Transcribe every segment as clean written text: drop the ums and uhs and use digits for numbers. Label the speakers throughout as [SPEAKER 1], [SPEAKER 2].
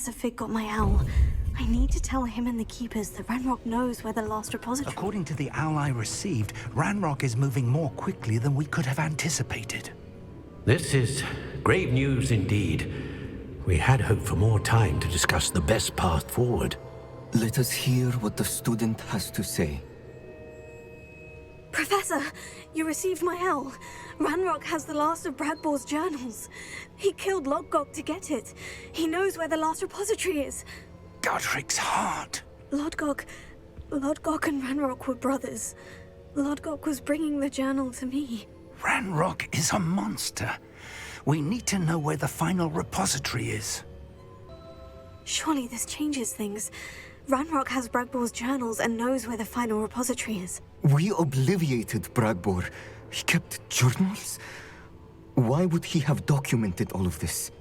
[SPEAKER 1] Professor Fig got my owl. I need to tell him and the Keepers that Ranrock knows where the last repository...
[SPEAKER 2] According to the owl I received, Ranrock is moving more quickly than we could have anticipated.
[SPEAKER 3] This is grave news indeed. We had hoped for more time to discuss the best path forward.
[SPEAKER 4] Let us hear what the student has to say.
[SPEAKER 1] Professor, you received my owl. Ranrock has the last of Bradbor's journals. He killed Lodgok to get it. He knows where the last repository is.
[SPEAKER 2] Godric's heart.
[SPEAKER 1] Lodgok and Ranrock were brothers. Lodgok was bringing the journal to me.
[SPEAKER 2] Ranrock is a monster. We need to know where the final repository is.
[SPEAKER 1] Surely this changes things. Ranrock has Bradbor's journals and knows where the final repository is.
[SPEAKER 4] We obliviated Bradbor. He kept journals? Why would he have documented all of this?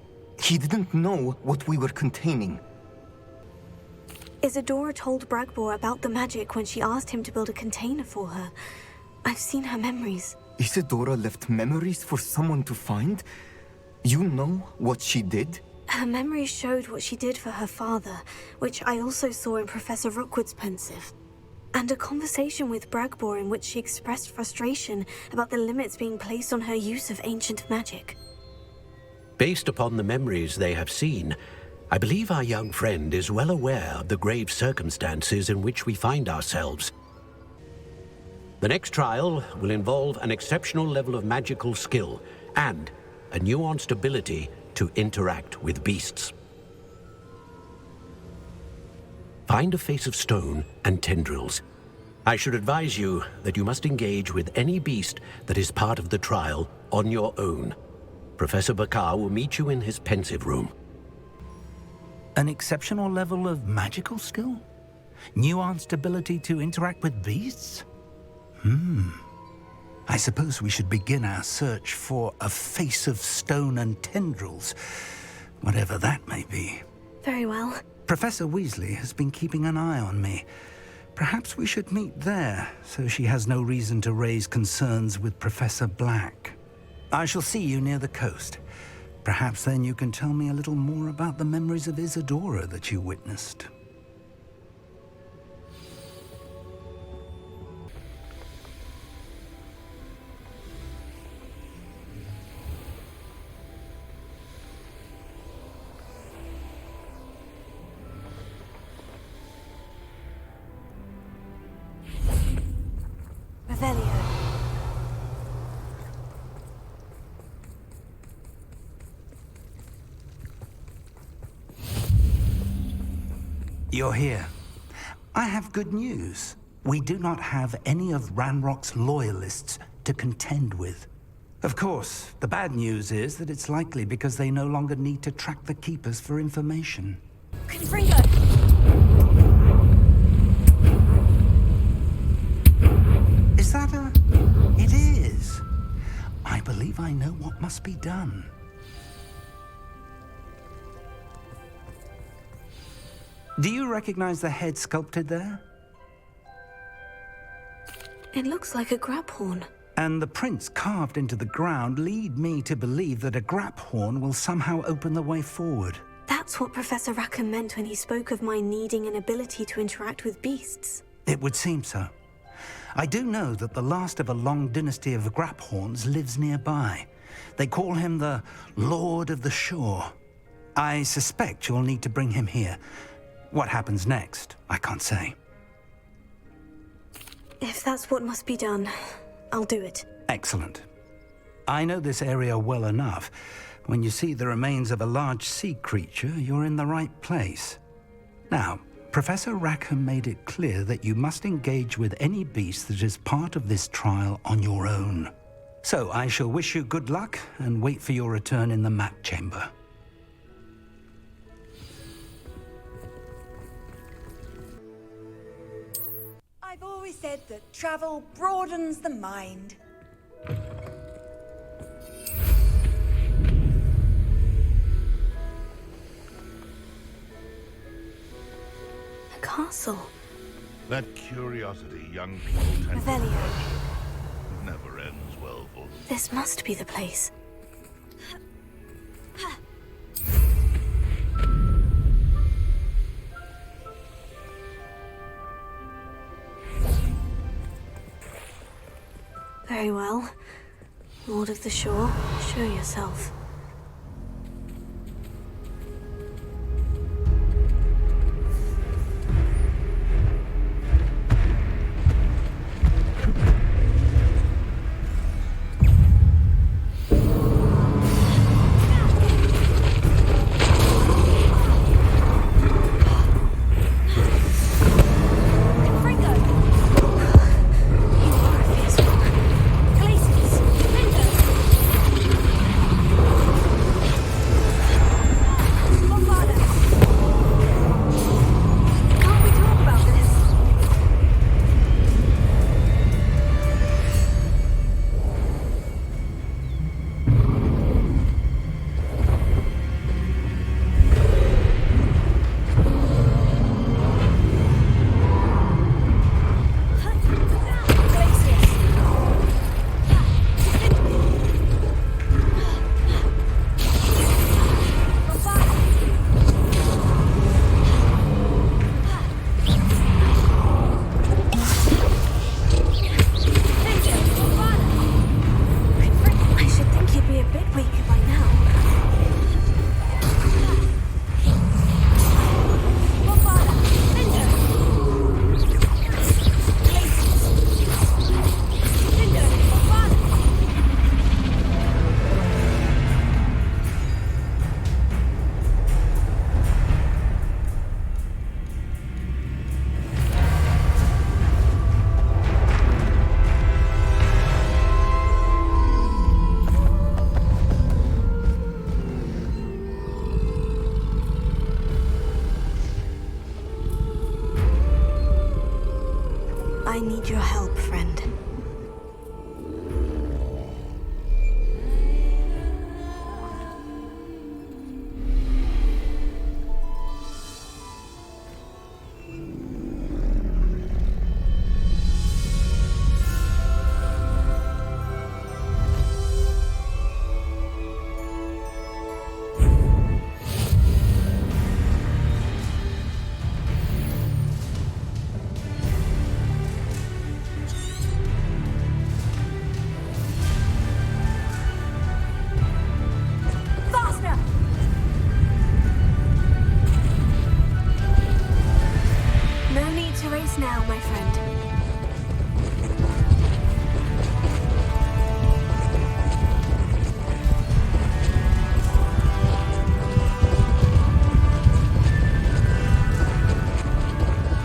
[SPEAKER 4] He didn't know what we were containing.
[SPEAKER 1] Isadora told Bradbor about the magic when she asked him to build a container for her. I've seen her memories.
[SPEAKER 4] Isadora left memories for someone to find? You know what she did?
[SPEAKER 1] Her memories showed what she did for her father, which I also saw in Professor Rookwood's pensive. And a conversation with Bradbor in which she expressed frustration about the limits being placed on her use of ancient magic.
[SPEAKER 3] Based upon the memories they have seen, I believe our young friend is well aware of the grave circumstances in which we find ourselves. The next trial will involve an exceptional level of magical skill and a nuanced ability to interact with beasts. Find a face of stone and tendrils. I should advise you that you must engage with any beast that is part of the trial on your own. Professor Bakar will meet you in his pensive room.
[SPEAKER 2] An exceptional level of magical skill? Nuanced ability to interact with beasts? I suppose we should begin our search for a face of stone and tendrils, whatever that may be.
[SPEAKER 1] Very well.
[SPEAKER 2] Professor Weasley has been keeping an eye on me. Perhaps we should meet there, so she has no reason to raise concerns with Professor Black. I shall see you near the coast. Perhaps then you can tell me a little more about the memories of Isadora that you witnessed. You're here. I have good news. We do not have any of Ranrock's loyalists to contend with. Of course, the bad news is that it's likely because they no longer need to track the Keepers for information.
[SPEAKER 1] Confringo!
[SPEAKER 2] Is that a... It is. I believe I know what must be done. Do you recognize the head sculpted there?
[SPEAKER 1] It looks like a graphorn.
[SPEAKER 2] And the prints carved into the ground lead me to believe that a graphorn will somehow open the way forward.
[SPEAKER 1] That's what Professor Rackham meant when he spoke of my needing an ability to interact with beasts.
[SPEAKER 2] It would seem so. I do know that the last of a long dynasty of graphorns lives nearby. They call him the Lord of the Shore. I suspect you'll need to bring him here. What happens next, I can't say.
[SPEAKER 1] If that's what must be done, I'll do it.
[SPEAKER 2] Excellent. I know this area well enough. When you see the remains of a large sea creature, you're in the right place. Now, Professor Rackham made it clear that you must engage with any beast that is part of this trial on your own. So I shall wish you good luck and wait for your return in the map chamber.
[SPEAKER 5] I've always said that travel broadens the mind.
[SPEAKER 1] A castle.
[SPEAKER 6] That curiosity young people tend to
[SPEAKER 1] Revelio.
[SPEAKER 6] never ends well for them.
[SPEAKER 1] This must be the place. Very well. Lord of the Shore, show yourself. I need your help, friend. Now, my friend.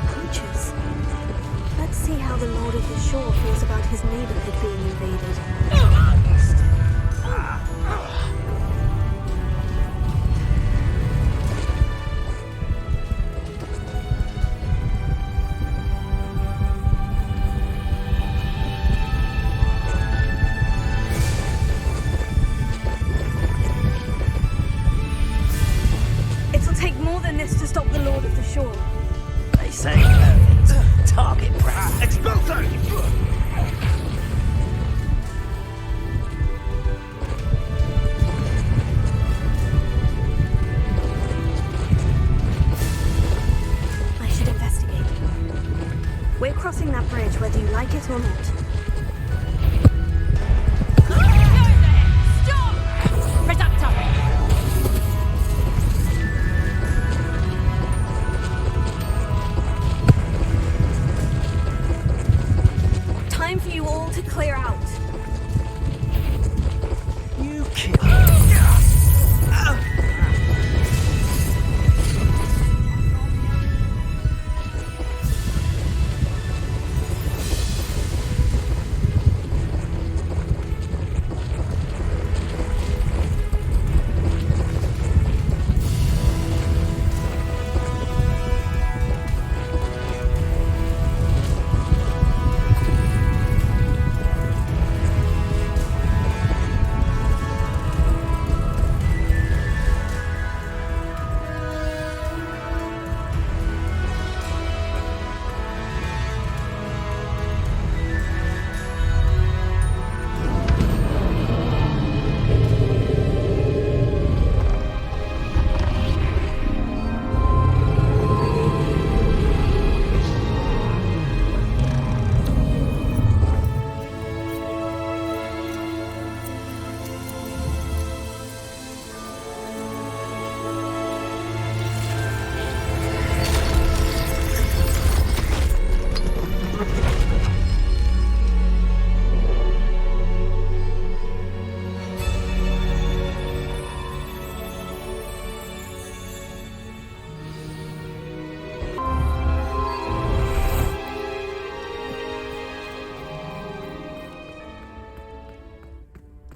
[SPEAKER 1] Creatures. Let's see how the Lord of the Shore feels about his neighborhood being invaded. To stop the Lord of the Shore.
[SPEAKER 7] They say target practice.
[SPEAKER 6] Expulso!
[SPEAKER 1] I should investigate. We're crossing that bridge whether you like it or not.
[SPEAKER 8] Stop! Reductor!
[SPEAKER 1] Time for you all to clear out.
[SPEAKER 7] You kill.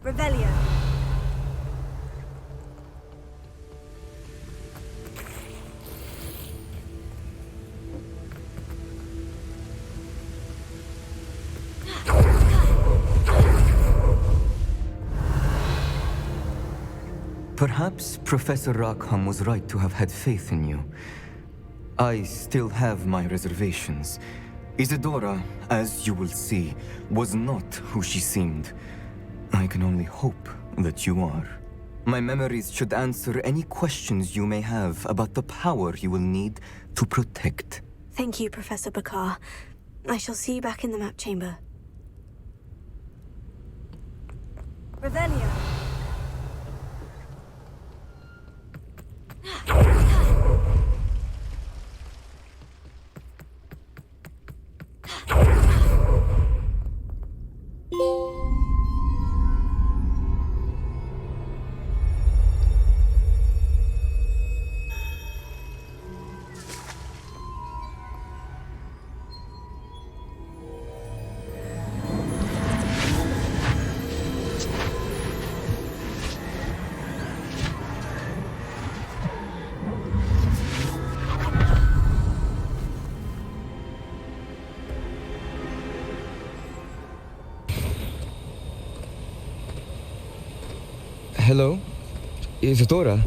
[SPEAKER 5] Revelio.
[SPEAKER 4] Perhaps Professor Rackham was right to have had faith in you. I still have my reservations. Isadora, as you will see, was not who she seemed. I can only hope that you are. My memories should answer any questions you may have about the power you will need to protect.
[SPEAKER 1] Thank you, Professor Bakar. I shall see you back in the map chamber.
[SPEAKER 5] Revelio.
[SPEAKER 9] Hello? Isadora?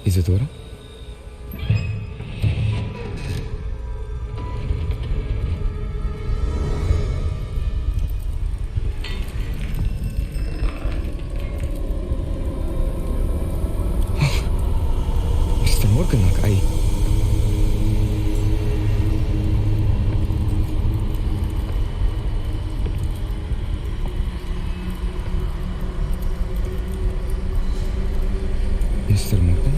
[SPEAKER 9] Isadora? Mr. Morganach, Mr. Morgan?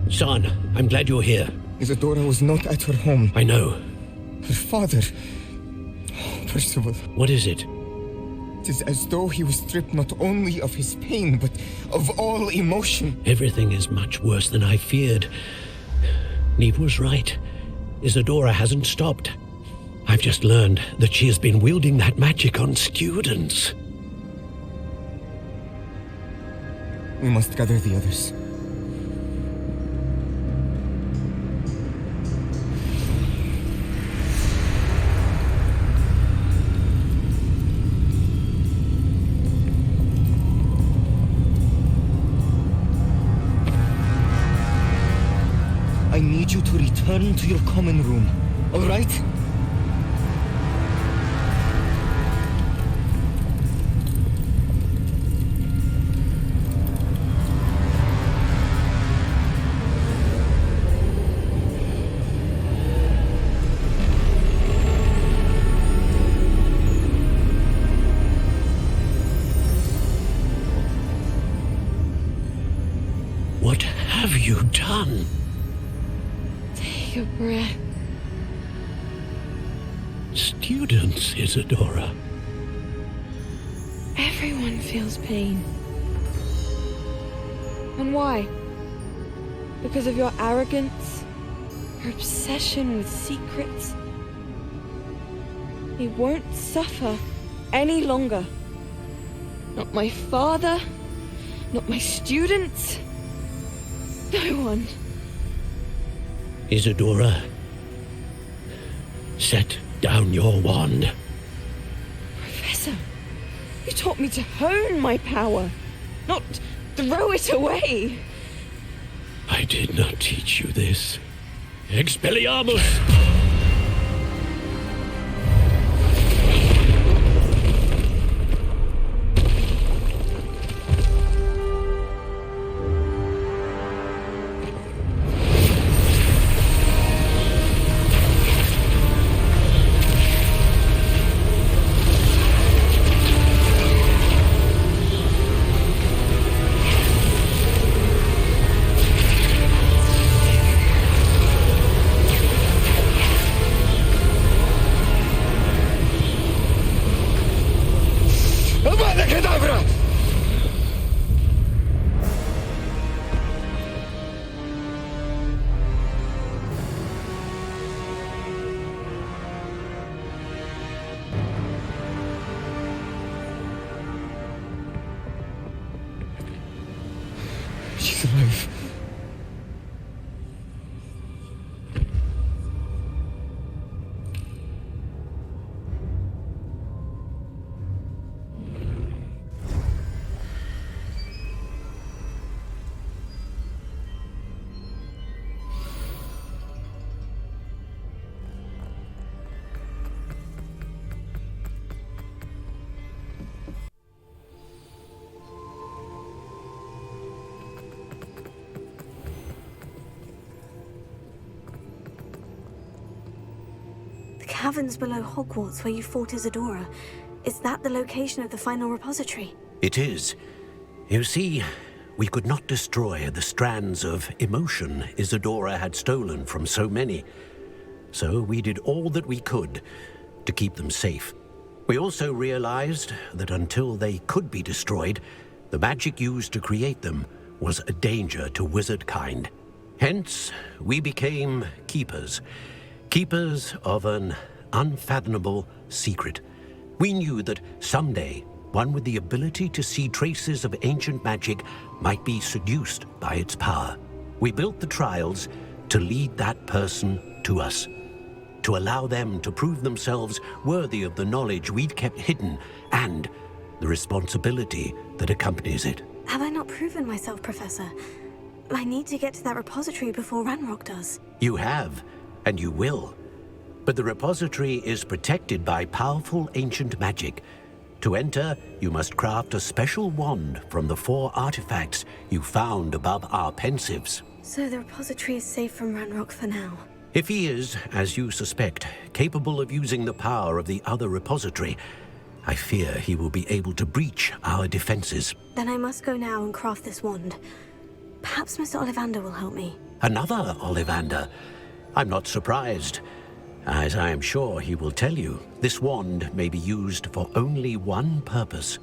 [SPEAKER 3] Son, I'm glad you're here.
[SPEAKER 9] Isadora was not at her home.
[SPEAKER 3] I know.
[SPEAKER 9] Her father... Percival.
[SPEAKER 3] What is it?
[SPEAKER 9] It is as though he was stripped not only of his pain, but of all emotion.
[SPEAKER 3] Everything is much worse than I feared. Neve was right. Isadora hasn't stopped. I've just learned that she has been wielding that magic on students.
[SPEAKER 9] We must gather the others. I need you to return to your common room, all right?
[SPEAKER 3] What have you done?
[SPEAKER 10] Take a breath.
[SPEAKER 3] Students, Isadora.
[SPEAKER 10] Everyone feels pain. And why? Because of your arrogance? Your obsession with secrets? He won't suffer any longer. Not my father, not my students, no one.
[SPEAKER 3] Isadora, set down your wand.
[SPEAKER 10] Professor, you taught me to hone my power, not throw it away.
[SPEAKER 3] I did not teach you this. Expelliarmus!
[SPEAKER 9] Avada Kedavra! She's alive.
[SPEAKER 1] The caverns below Hogwarts where you fought Isadora. Is that the location of the final repository?
[SPEAKER 3] It is. You see, we could not destroy the strands of emotion Isadora had stolen from so many. So we did all that we could to keep them safe. We also realized that until they could be destroyed, the magic used to create them was a danger to wizard kind. Hence, we became keepers. Keepers of an unfathomable secret. We knew that someday, one with the ability to see traces of ancient magic might be seduced by its power. We built the trials to lead that person to us, to allow them to prove themselves worthy of the knowledge we'd kept hidden and the responsibility that accompanies it.
[SPEAKER 1] Have I not proven myself, Professor? I need to get to that repository before Ranrock does.
[SPEAKER 3] You have, and you will. But the repository is protected by powerful ancient magic. To enter, you must craft a special wand from the 4 artifacts you found above our pensives.
[SPEAKER 1] So the repository is safe from Ranrock for now.
[SPEAKER 3] If he is, as you suspect, capable of using the power of the other repository, I fear he will be able to breach our defenses.
[SPEAKER 1] Then I must go now and craft this wand. Perhaps Mr. Ollivander will help me.
[SPEAKER 3] Another Ollivander? I'm not surprised. As I am sure he will tell you, this wand may be used for only one purpose.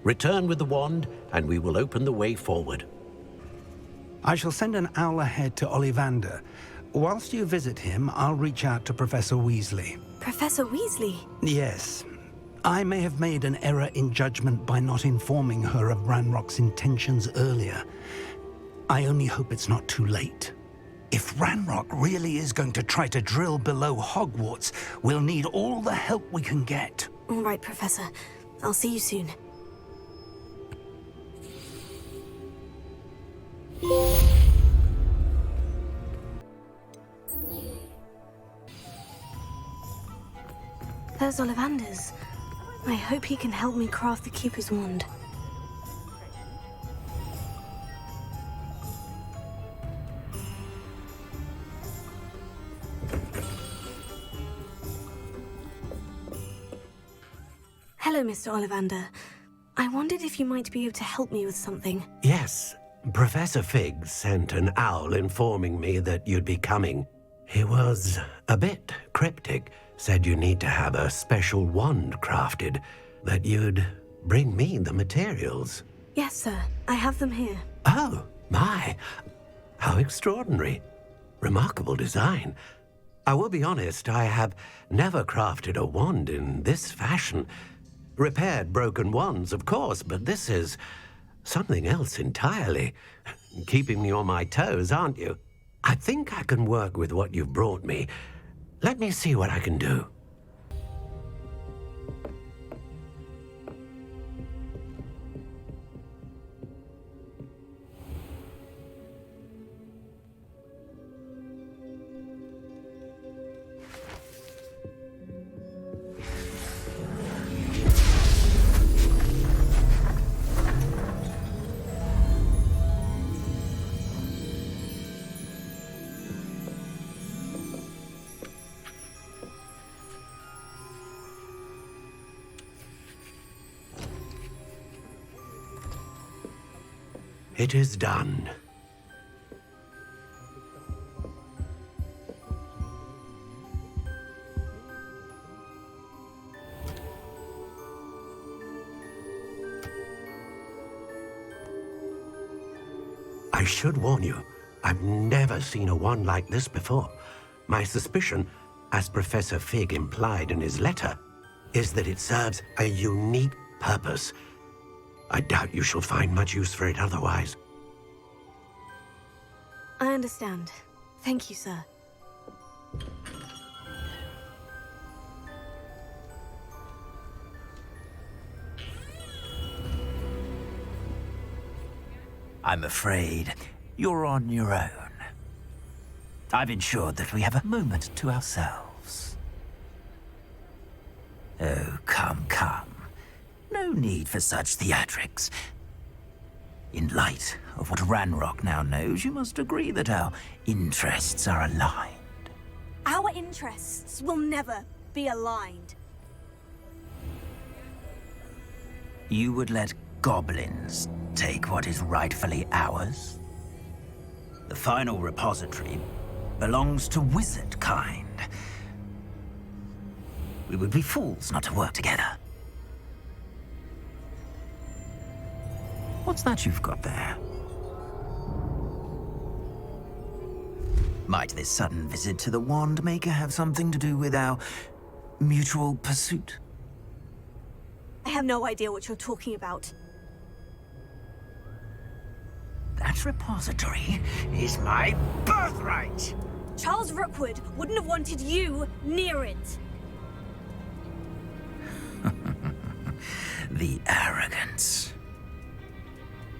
[SPEAKER 3] Return with the wand, and we will open the way forward.
[SPEAKER 2] I shall send an owl ahead to Ollivander. Whilst you visit him, I'll reach out to Professor Weasley.
[SPEAKER 1] Professor Weasley?
[SPEAKER 2] Yes. I may have made an error in judgment by not informing her of Ranrock's intentions earlier. I only hope it's not too late. If Ranrock really is going to try to drill below Hogwarts, we'll need all the help we can get.
[SPEAKER 1] All right, Professor. I'll see you soon. There's Ollivander's. I hope he can help me craft the Keeper's Wand. Hello, Mr. Ollivander. I wondered if you might be able to help me with something.
[SPEAKER 3] Yes, Professor Fig sent an owl informing me that you'd be coming. He was a bit cryptic, said you need to have a special wand crafted, that you'd bring me the materials.
[SPEAKER 1] Yes, sir. I have them here.
[SPEAKER 3] Oh, my. How extraordinary. Remarkable design. I will be honest, I have never crafted a wand in this fashion. Repaired broken wands, of course, but this is something else entirely. Keeping me on my toes, aren't you? I think I can work with what you've brought me. Let me see what I can do. It is done. I should warn you, I've never seen a wand like this before. My suspicion, as Professor Fig implied in his letter, is that it serves a unique purpose. I doubt you shall find much use for it otherwise.
[SPEAKER 1] I understand. Thank you, sir.
[SPEAKER 7] I'm afraid you're on your own. I've ensured that we have a moment to ourselves. Oh, come, come. No need for such theatrics. In light of what Ranrock now knows, you must agree that our interests are aligned.
[SPEAKER 1] Our interests will never be aligned.
[SPEAKER 7] You would let goblins take what is rightfully ours? The final repository belongs to wizard kind. We would be fools not to work together. What's that you've got there? Might this sudden visit to the Wand Maker have something to do with our mutual pursuit?
[SPEAKER 1] I have no idea what you're talking about.
[SPEAKER 7] That repository is my birthright!
[SPEAKER 1] Charles Rookwood wouldn't have wanted you near it.
[SPEAKER 7] The arrogance.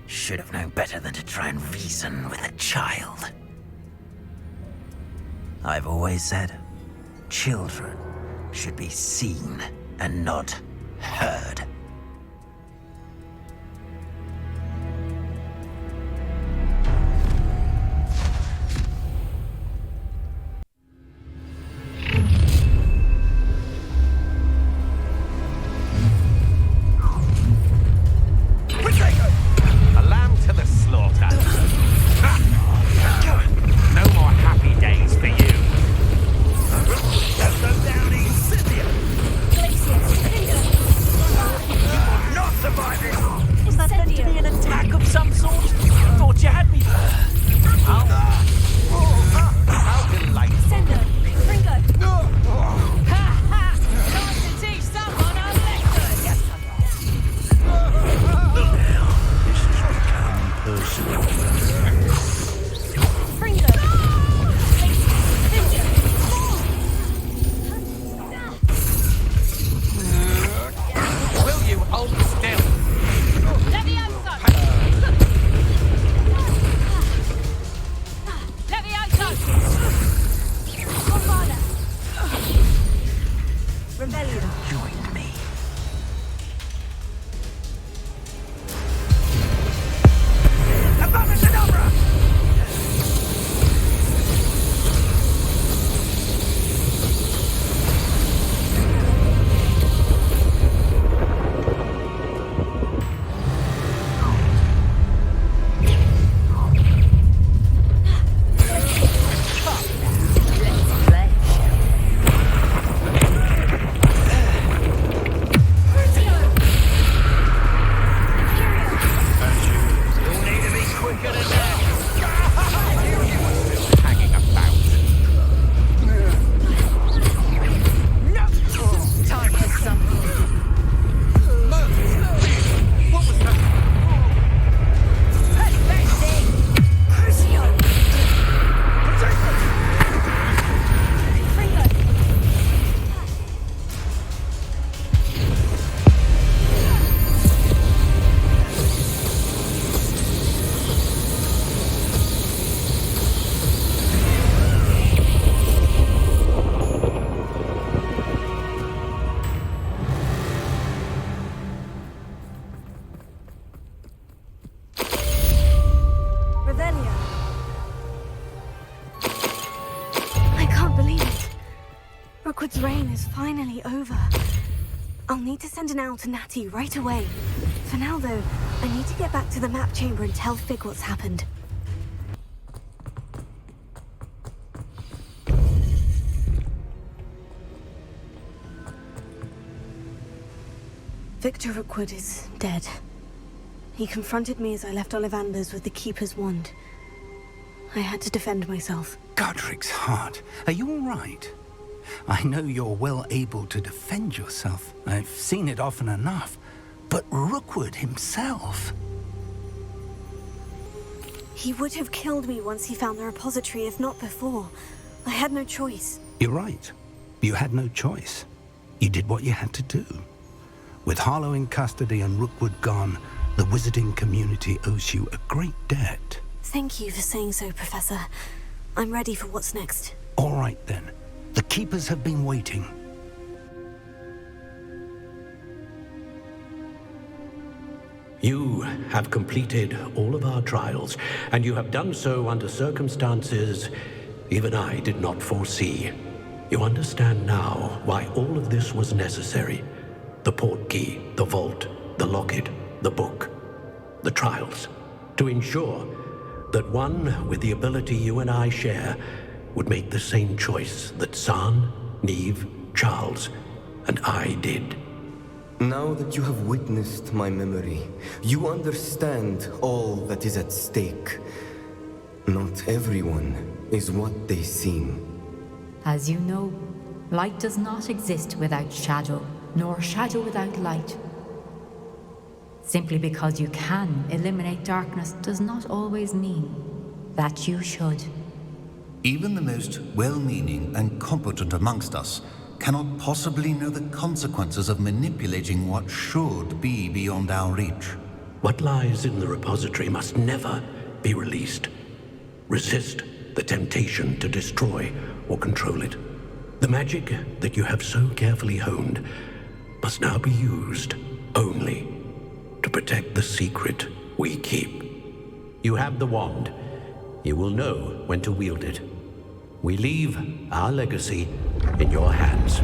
[SPEAKER 7] Should have known better than to try and reason with a child. I've always said, children should be seen and not heard.
[SPEAKER 1] Rookwood's reign is finally over. I'll need to send an owl to Natty right away. For now, though, I need to get back to the map chamber and tell Fig what's happened. Victor Rookwood is dead. He confronted me as I left Ollivander's with the Keeper's wand. I had to defend myself.
[SPEAKER 2] Godric's heart. Are you all right? I know you're well able to defend yourself. I've seen it often enough. But Rookwood himself...
[SPEAKER 1] He would have killed me once he found the repository, if not before. I had no choice.
[SPEAKER 2] You're right. You had no choice. You did what you had to do. With Harlow in custody and Rookwood gone, the wizarding community owes you a great debt.
[SPEAKER 1] Thank you for saying so, Professor. I'm ready for what's next.
[SPEAKER 2] All right, then. The Keepers have been waiting.
[SPEAKER 3] You have completed all of our trials, and you have done so under circumstances even I did not foresee. You understand now why all of this was necessary. The portkey, the vault, the locket, the book, the trials, to ensure that one with the ability you and I share would make the same choice that San, Neve, Charles, and I did.
[SPEAKER 4] Now that you have witnessed my memory, you understand all that is at stake. Not everyone is what they seem.
[SPEAKER 8] As you know, light does not exist without shadow, nor shadow without light. Simply because you can eliminate darkness does not always mean that you should.
[SPEAKER 11] Even the most well-meaning and competent amongst us cannot possibly know the consequences of manipulating what should be beyond our reach.
[SPEAKER 3] What lies in the repository must never be released. Resist the temptation to destroy or control it. The magic that you have so carefully honed must now be used only to protect the secret we keep. You have the wand. You will know when to wield it. We leave our legacy in your hands.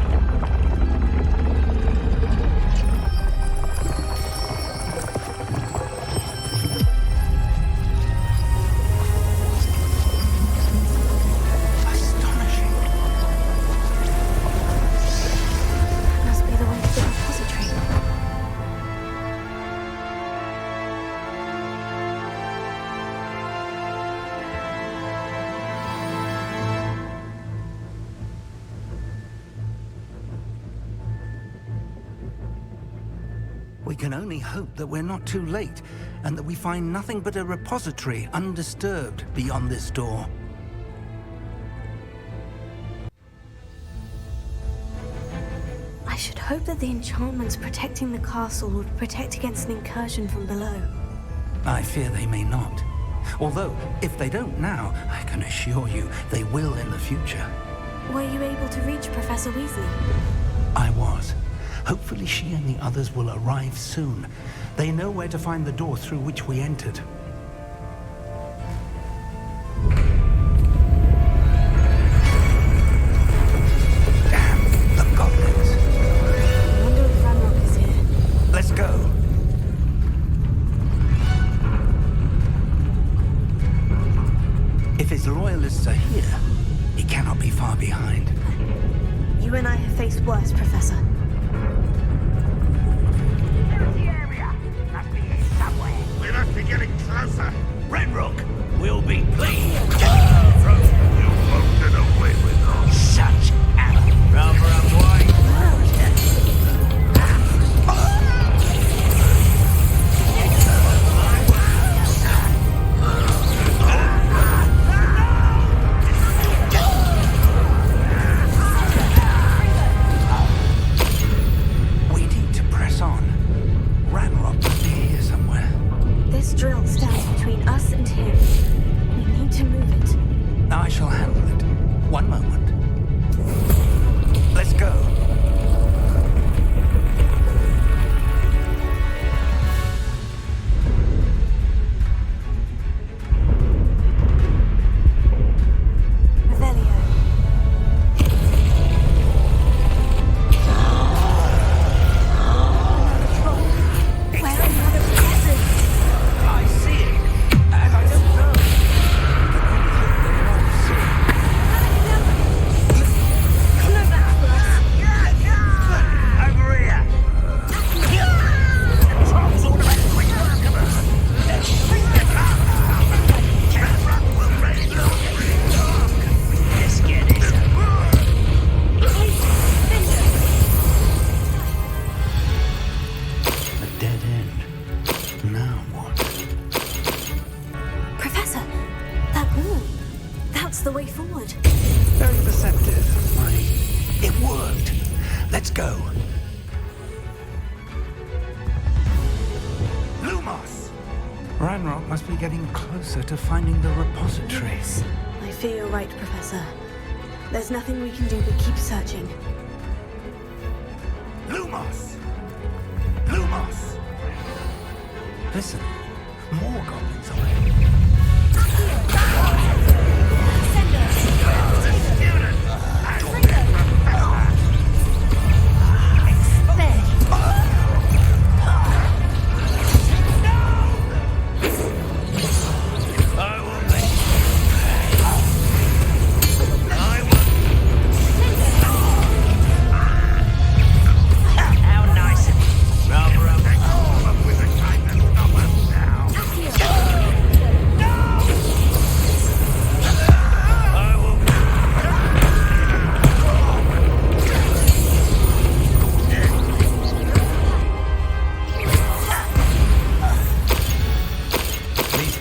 [SPEAKER 1] Must be the way to the repository.
[SPEAKER 2] We can only hope that we're not too late, and that we find nothing but a repository undisturbed beyond this door.
[SPEAKER 1] I should hope that the enchantments protecting the castle would protect against an incursion from below.
[SPEAKER 2] I fear they may not. Although, if they don't now, I can assure you they will in the future.
[SPEAKER 1] Were you able to reach Professor Weasley?
[SPEAKER 2] I was. Hopefully she and the others will arrive soon. They know where to find the door through which we entered. Damn, the goblins.
[SPEAKER 1] I wonder if Ranrock is here.
[SPEAKER 2] Let's go. If his loyalists are here, he cannot be far behind.
[SPEAKER 1] You and I have faced worse, Professor.
[SPEAKER 6] We must be getting closer.
[SPEAKER 7] Ranrock will be pleased.
[SPEAKER 6] You won't get away with us.
[SPEAKER 7] Such a rubber white.
[SPEAKER 2] We need to press on. Ranrock must be here somewhere.
[SPEAKER 1] This drill stands between us and him. We need to move it.
[SPEAKER 2] I shall handle it. One moment. Let's go.
[SPEAKER 1] Revelio. Another troll. Where are the other professors?
[SPEAKER 2] I see it, and I don't know. I can only hope they are all safe.
[SPEAKER 1] the way forward.
[SPEAKER 2] Very perceptive.
[SPEAKER 3] It worked. Let's go.
[SPEAKER 2] Lumos! Ranrock must be getting closer to finding the repositories.
[SPEAKER 1] I fear you're right, Professor. There's nothing we can do but keep searching.
[SPEAKER 2] Lumos! Lumos! Listen, more goblins are here.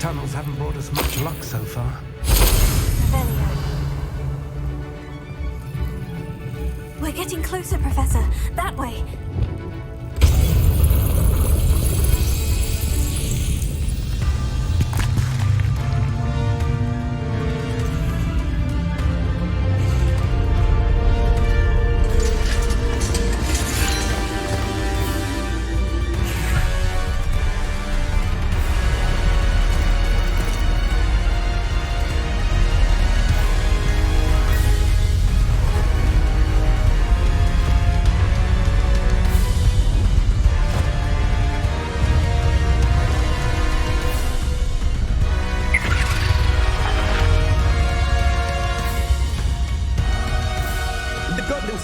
[SPEAKER 2] Tunnels haven't brought us much luck so far.
[SPEAKER 1] We're getting closer, Professor. That way.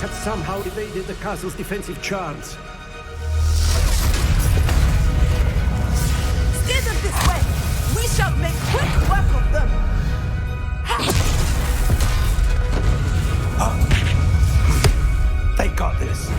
[SPEAKER 3] Have somehow evaded the castle's defensive charms.
[SPEAKER 5] Steer them this way! We shall make quick work of them!
[SPEAKER 2] They got this.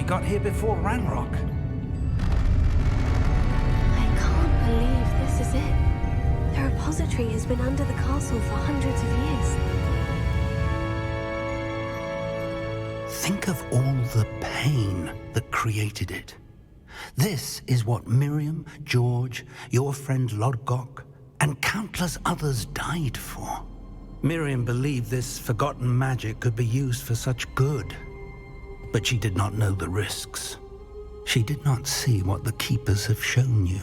[SPEAKER 2] got here before Ranrock.
[SPEAKER 1] I can't believe this is it. The repository has been under the castle for hundreds of years.
[SPEAKER 2] Think of all the pain that created it. This is what Miriam, George, your friend Lodgok, and countless others died for. Miriam believed this forgotten magic could be used for such good, but she did not know the risks. She did not see what the Keepers have shown you,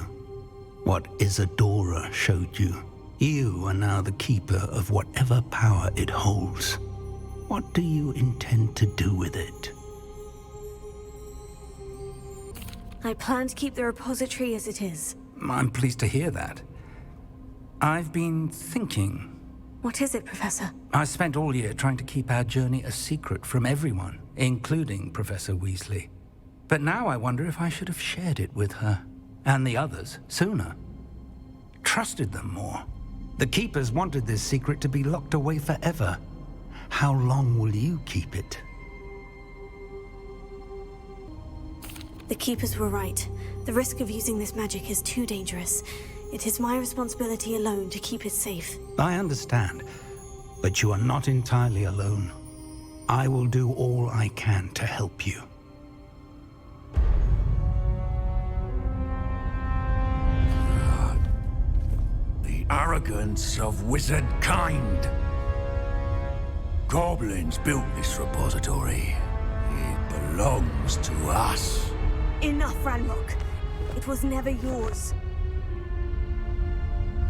[SPEAKER 2] what Isadora showed you. You are now the Keeper of whatever power it holds. What do you intend to do with it?
[SPEAKER 1] I plan to keep the repository as it is.
[SPEAKER 2] I'm pleased to hear that. I've been thinking.
[SPEAKER 1] What is it, Professor?
[SPEAKER 2] I spent all year trying to keep our journey a secret from everyone, including Professor Weasley. But now I wonder if I should have shared it with her, and the others, sooner. Trusted them more. The Keepers wanted this secret to be locked away forever. How long will you keep it?
[SPEAKER 1] The Keepers were right. The risk of using this magic is too dangerous. It is my responsibility alone to keep it safe.
[SPEAKER 2] I understand, but you are not entirely alone. I will do all I can to help you.
[SPEAKER 12] The arrogance of wizard kind. Goblins built this repository. It belongs to us.
[SPEAKER 1] Enough, Ranrock. It was never yours.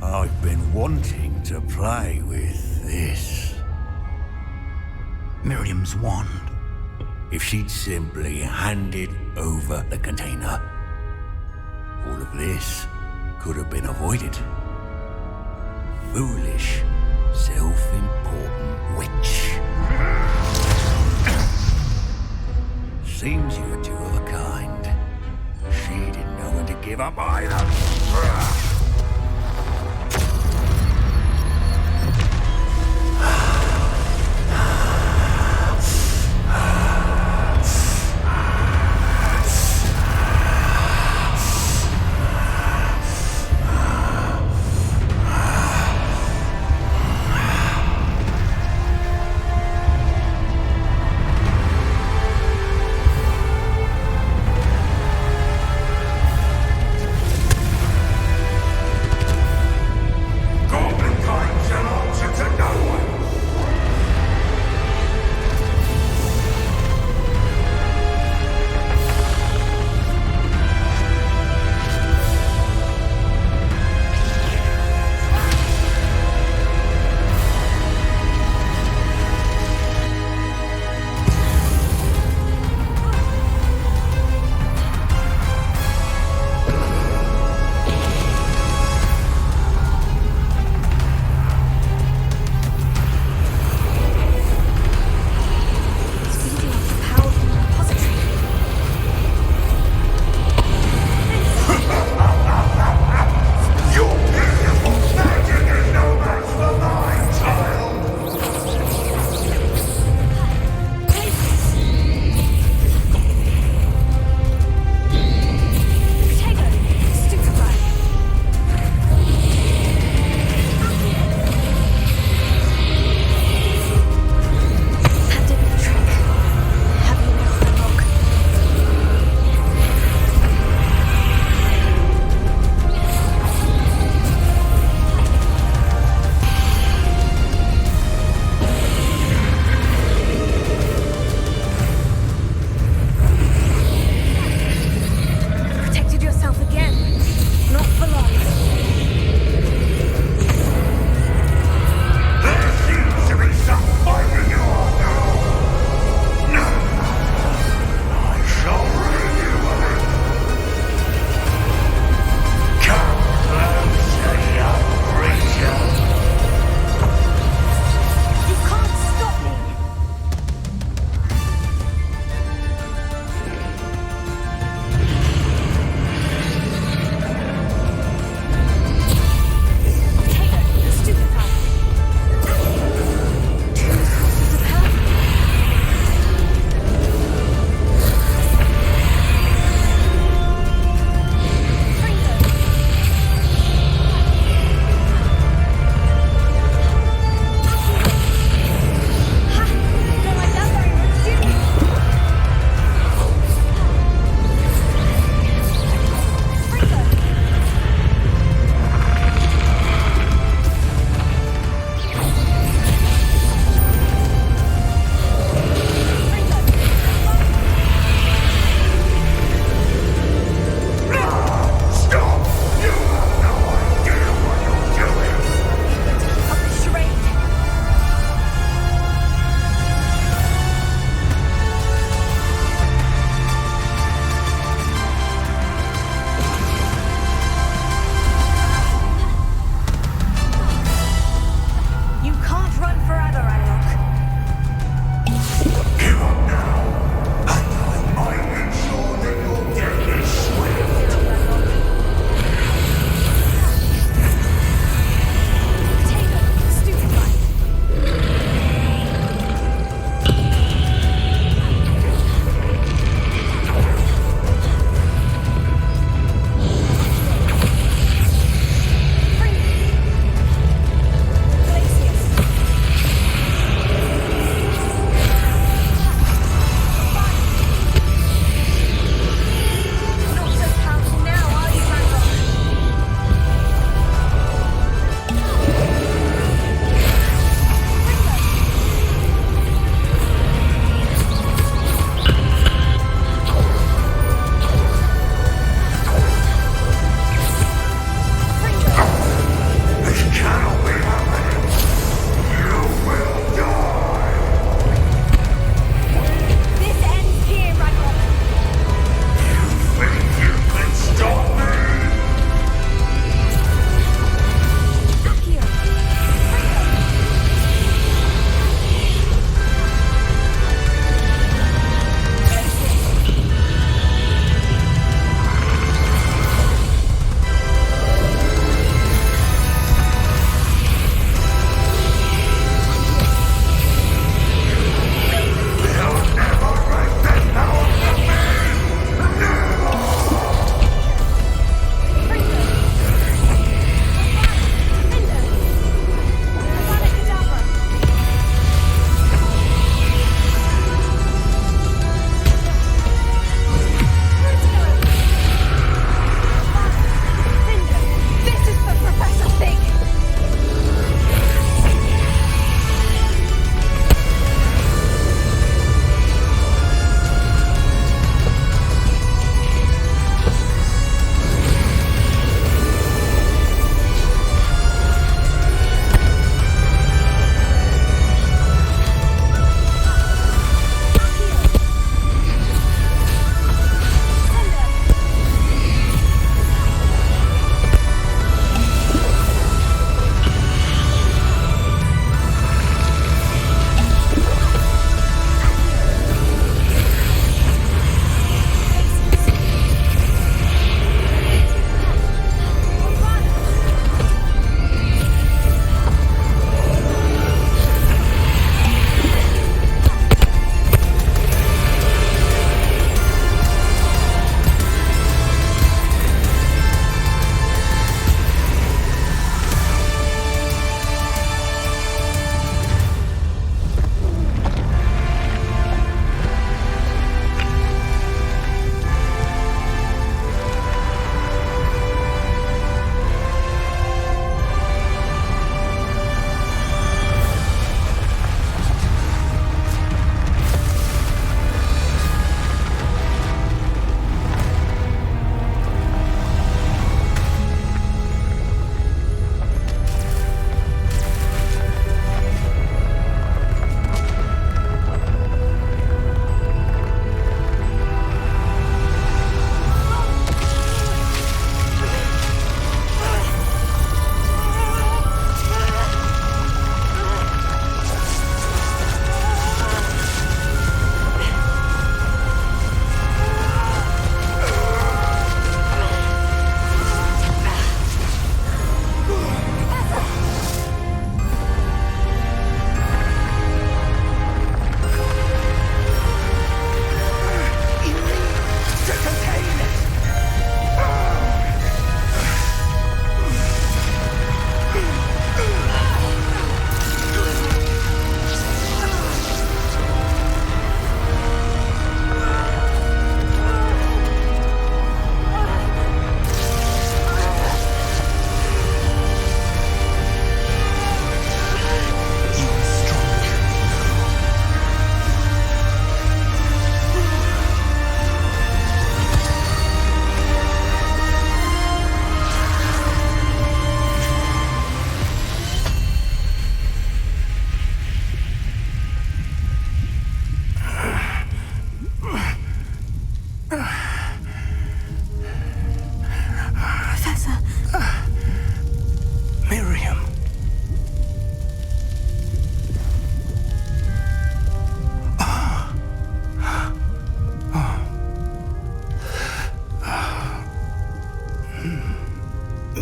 [SPEAKER 12] I've been wanting to play with this.
[SPEAKER 2] Miriam's wand.
[SPEAKER 12] If she'd simply handed over the container, all of this could have been avoided. Foolish, self-important witch. Seems you're two of a kind. She didn't know when to give up either.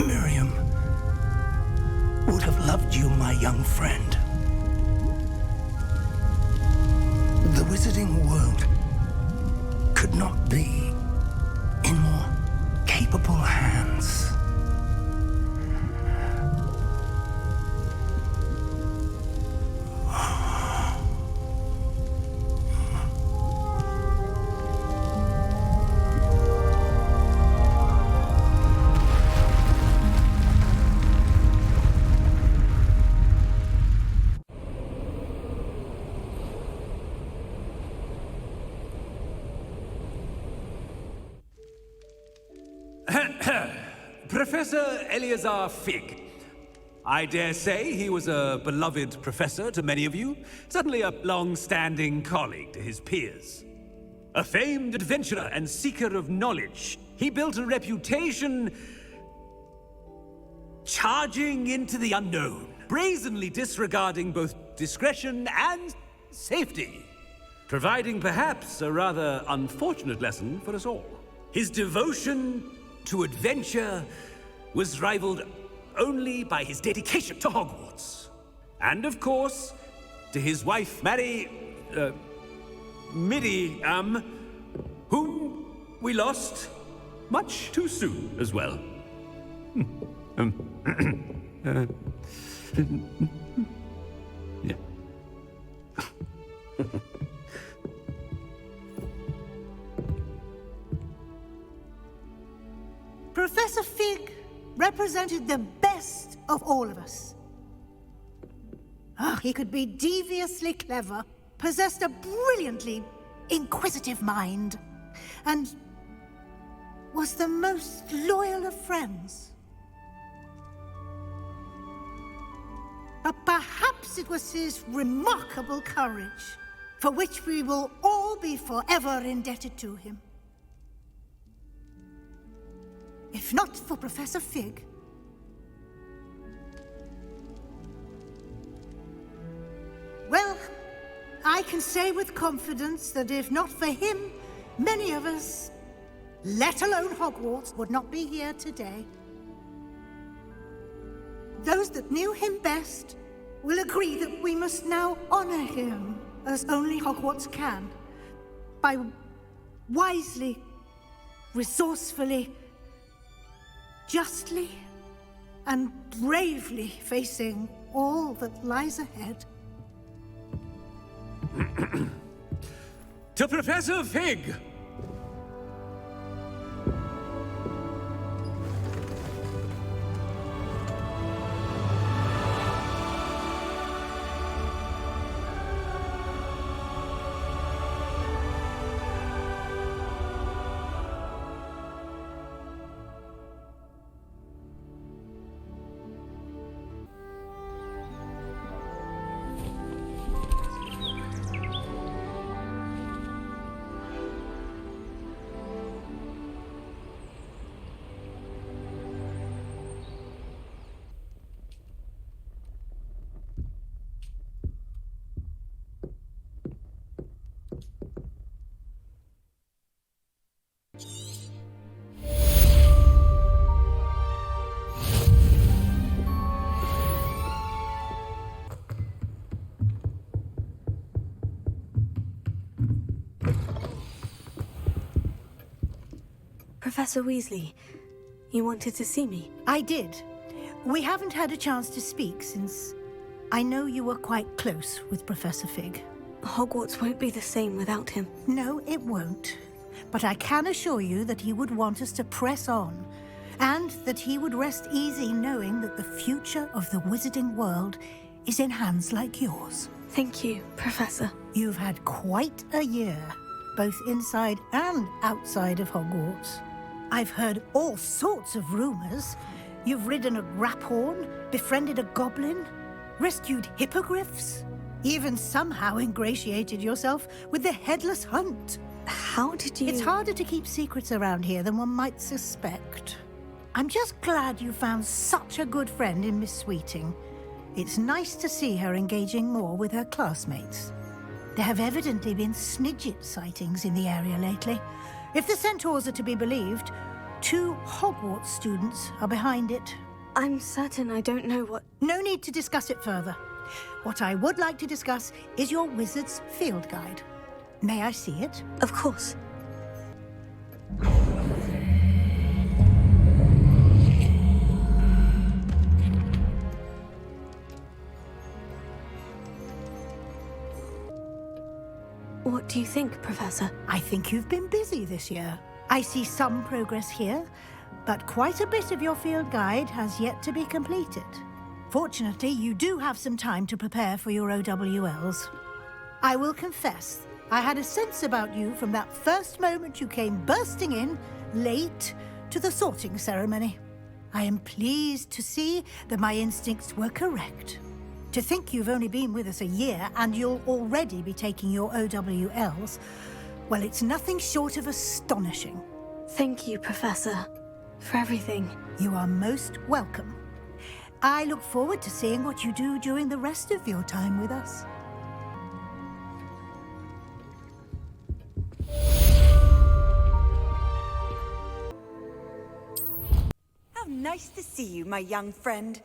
[SPEAKER 2] Miriam would have loved you, my young friend. The wizarding world could not be in more capable hands.
[SPEAKER 13] Professor Eleazar Fig. I dare say he was a beloved professor to many of you, certainly a long-standing colleague to his peers. A famed adventurer and seeker of knowledge, he built a reputation charging into the unknown, brazenly disregarding both discretion and safety, providing perhaps a rather unfortunate lesson for us all. His devotion to adventure was rivaled only by his dedication to Hogwarts. And of course, to his wife, Midi, whom we lost much too soon as well. Yeah.
[SPEAKER 14] Professor Fig represented the best of all of us. He could be deviously clever, possessed a brilliantly inquisitive mind, and was the most loyal of friends. But perhaps it was his remarkable courage, for which we will all be forever indebted to him. If not for Professor Fig, well, I can say with confidence that if not for him, many of us, let alone Hogwarts, would not be here today. Those that knew him best will agree that we must now honor him as only Hogwarts can, by wisely, resourcefully, justly and bravely facing all that lies ahead.
[SPEAKER 13] To Professor Fig!
[SPEAKER 1] Professor Weasley, you wanted to see me?
[SPEAKER 14] I did. We haven't had a chance to speak since I know you were quite close with Professor Fig.
[SPEAKER 1] Hogwarts won't be the same without him.
[SPEAKER 14] No, it won't. But I can assure you that he would want us to press on, and that he would rest easy knowing that the future of the wizarding world is in hands like yours.
[SPEAKER 1] Thank you, Professor.
[SPEAKER 14] You've had quite a year, both inside and outside of Hogwarts. I've heard all sorts of rumors. You've ridden a graphorn, befriended a goblin, rescued hippogriffs, even somehow ingratiated yourself with the Headless Hunt.
[SPEAKER 1] How did you...
[SPEAKER 14] It's harder to keep secrets around here than one might suspect. I'm just glad you found such a good friend in Miss Sweeting. It's nice to see her engaging more with her classmates. There have evidently been Snidget sightings in the area lately. If the centaurs are to be believed, 2 Hogwarts students are behind it.
[SPEAKER 1] I'm certain I don't know what...
[SPEAKER 14] No need to discuss it further. What I would like to discuss is your wizard's field guide. May I see it?
[SPEAKER 1] Of course. What do you think, Professor?
[SPEAKER 14] I think you've been busy this year. I see some progress here, but quite a bit of your field guide has yet to be completed. Fortunately, you do have some time to prepare for your OWLs. I will confess, I had a sense about you from that first moment you came bursting in, late, to the sorting ceremony. I am pleased to see that my instincts were correct. To think you've only been with us a year and you'll already be taking your OWLs, well, it's nothing short of astonishing.
[SPEAKER 1] Thank you, Professor, for everything.
[SPEAKER 14] You are most welcome. I look forward to seeing what you do during the rest of your time with us.
[SPEAKER 5] How nice to see you, my young friend.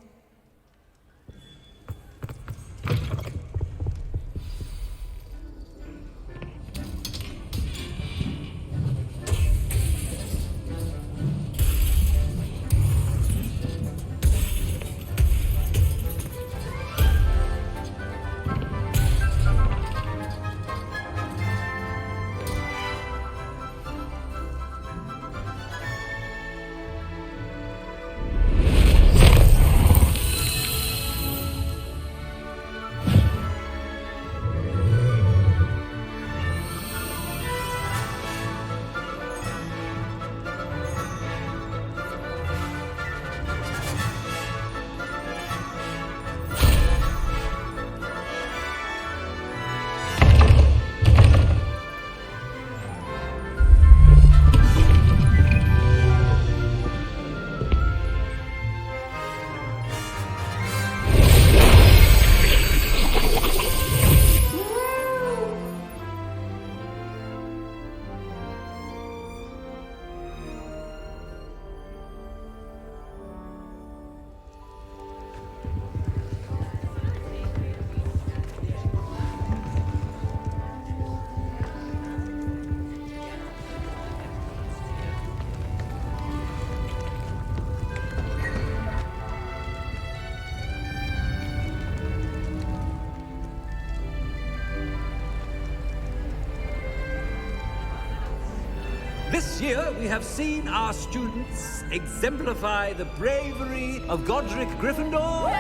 [SPEAKER 13] This year, we have seen our students exemplify the bravery of Godric Gryffindor.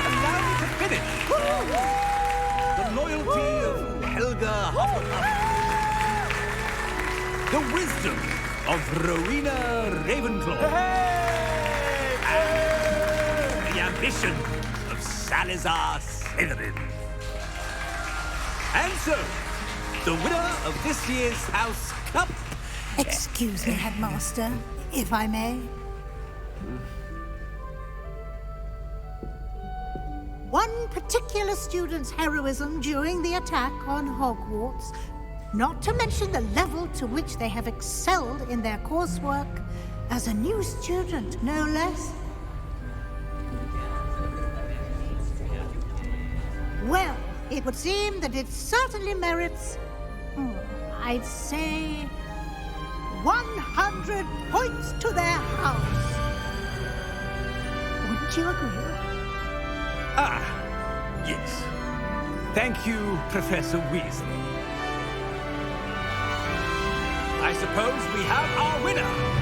[SPEAKER 13] Allow me to finish. The loyalty of Helga Hufflepuff. The wisdom of Rowena Ravenclaw. And the ambition of Salazar Slytherin. And so, the winner of this year's House Cup...
[SPEAKER 14] Excuse me, Headmaster, if I may. One particular student's heroism during the attack on Hogwarts, not to mention the level to which they have excelled in their coursework, as a new student, no less. Well, it would seem that it certainly merits... I'd say 100 points to their house. Wouldn't you agree?
[SPEAKER 13] Ah, yes. Thank you, Professor Weasley. I suppose we have our winner.